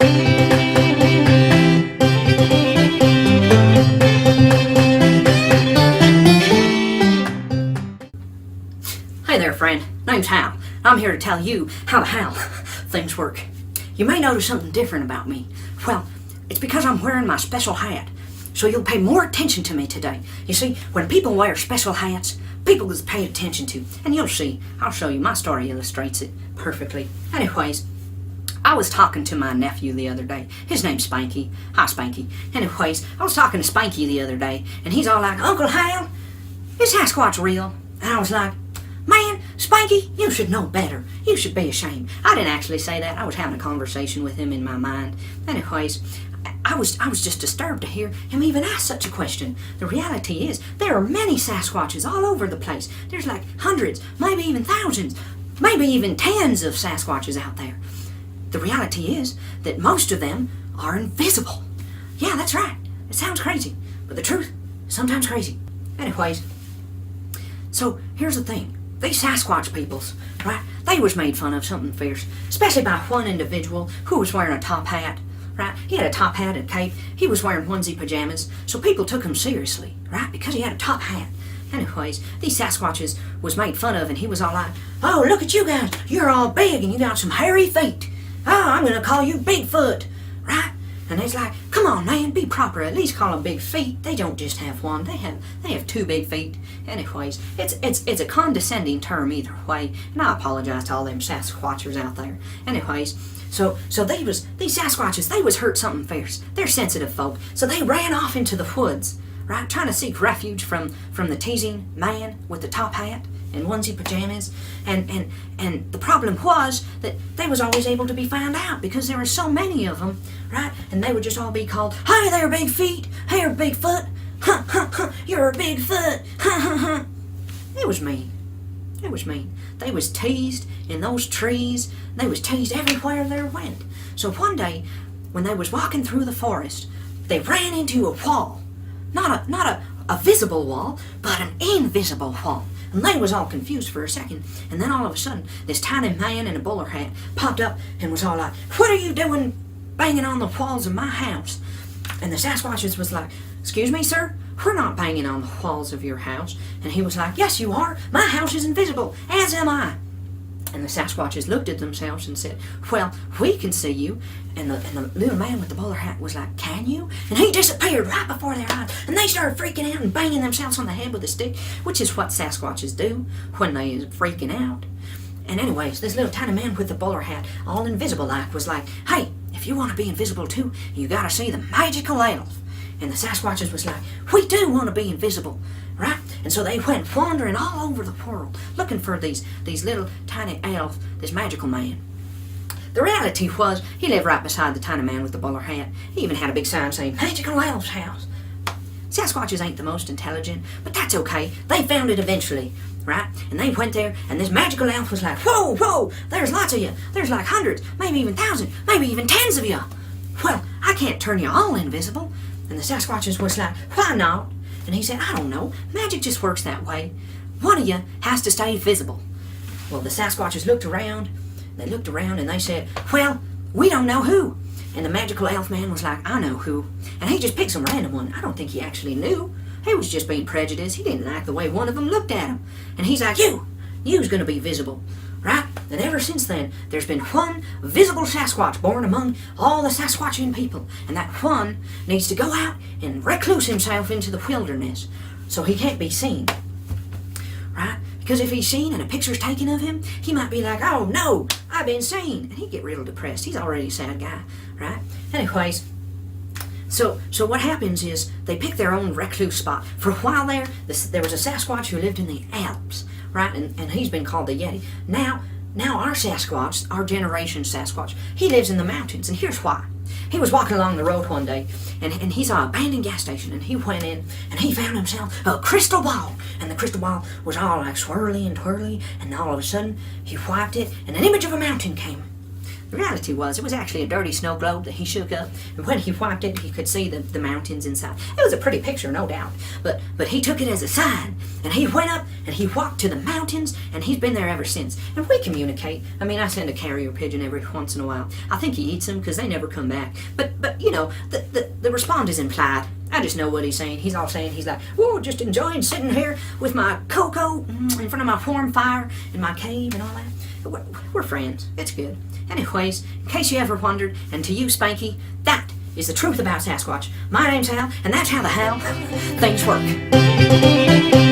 Hey there, friend. Name's Hal. I'm here to tell you how the Hal things work. You may notice something different about me. Well, it's because I'm wearing my special hat. So you'll pay more attention to me today. You see, when people wear special hats, people is paid attention to. And you'll see. I'll show you. My story illustrates it perfectly. Anyways, I was talking to my nephew the other day. His name's Spanky. Hi, Spanky. Anyways, I was talking to Spanky the other day, and he's all like, Uncle Hal, is Sasquatch real? And I was like, man, Spanky, you should know better. You should be ashamed. I didn't actually say that. I was having a conversation with him in my mind. Anyways, I was just disturbed to hear him even ask such a question. The reality is, there are many Sasquatches all over the place. There's like hundreds, maybe even thousands, maybe even tens of Sasquatches out there. The reality is that most of them are invisible. Yeah, that's right. It sounds crazy, but the truth is sometimes crazy. Anyways, so here's the thing. These Sasquatch peoples, right, they was made fun of something fierce, especially by one individual who was wearing a top hat, right? He had a top hat and cape. He was wearing onesie pajamas, so people took him seriously, right, because he had a top hat. Anyways, these Sasquatches was made fun of, and he was all like, oh, look at you guys. You're all big, and you got some hairy feet. Oh, I'm going to call you Bigfoot, right? And they's like, come on, man, be proper. At least call them big feet. They don't just have one. They have two big feet. Anyways, it's a condescending term either way. And I apologize to all them Sasquatchers out there. Anyways, so these Sasquatches, they was hurt something fierce. They're sensitive folk. So they ran off into the woods, right, trying to seek refuge from the teasing man with the top hat and onesie pajamas, and the problem was that they was always able to be found out because there were so many of them, right? And they would just all be called, "Hi there, big feet! Hey, Bigfoot! Ha ha ha! You're a Bigfoot! Ha ha ha!" It was mean. It was mean. They was teased in those trees. They was teased everywhere they went. So one day, when they was walking through the forest, they ran into a wall, not a visible wall, but an invisible wall. And they was all confused for a second, and then all of a sudden, this tiny man in a bowler hat popped up and was all like, "What are you doing banging on the walls of my house?" And the Sasquatches was like, "Excuse me, sir, we're not banging on the walls of your house." And he was like, "Yes, you are. My house is invisible, as am I." And the Sasquatches looked at themselves and said, "Well, we can see you." And the little man with the bowler hat was like, "Can you?" And he disappeared right before their eyes. And they started freaking out and banging themselves on the head with a stick, which is what Sasquatches do when they is freaking out. And anyways, this little tiny man with the bowler hat, all invisible like, was like, "Hey, if you want to be invisible too, you gotta see the magical elf." And the Sasquatches was like, "We do want to be invisible, right?" And so they went wandering all over the world, looking for these little tiny elf, this magical man. The reality was, he lived right beside the tiny man with the bowler hat. He even had a big sign saying, "Magical Elf's house." Sasquatches ain't the most intelligent, but that's okay. They found it eventually, right? And they went there, and this magical elf was like, "Whoa, whoa, there's lots of you. There's like hundreds, maybe even thousands, maybe even tens of you. Well, I can't turn you all invisible." And the Sasquatches was like, "Why not?" And he said, "I don't know. Magic just works that way. One of you has to stay visible." Well, the Sasquatches looked around. They looked around and they said, "Well, we don't know who." And the magical elf man was like, "I know who." And he just picked some random one. I don't think he actually knew. He was just being prejudiced. He didn't like the way one of them looked at him. And he's like, "You's gonna be visible." Right? And ever since then, there's been one visible Sasquatch born among all the Sasquatchian people. And that one needs to go out and recluse himself into the wilderness so he can't be seen. Right? Because if he's seen and a picture's taken of him, he might be like, "Oh no, I've been seen." And he'd get real depressed. He's already a sad guy, right? Anyways, so what happens is they pick their own recluse spot. For a while there was a Sasquatch who lived in the Alps, right? And he's been called the Yeti. Now our Sasquatch, our generation Sasquatch, he lives in the mountains. And here's why. He was walking along the road one day, and he saw an abandoned gas station, and he went in, and he found himself a crystal ball, and the crystal ball was all like swirly and twirly, and all of a sudden, he wiped it, and an image of a mountain came. The reality was, it was actually a dirty snow globe that he shook up, and when he wiped it, he could see the mountains inside. It was a pretty picture, no doubt, but he took it as a sign, and he went up, and he walked to the mountains, and he's been there ever since. And we communicate. I mean, I send a carrier pigeon every once in a while. I think he eats them because they never come back. But you know, the response is implied. I just know what he's saying. He's all saying, he's like, whoa, just enjoying sitting here with my cocoa in front of my warm fire in my cave and all that. We're friends. It's good. Anyways, in case you ever wondered, and to you, Spanky, that is the truth about Sasquatch. My name's Hal, and that's how the hell things work.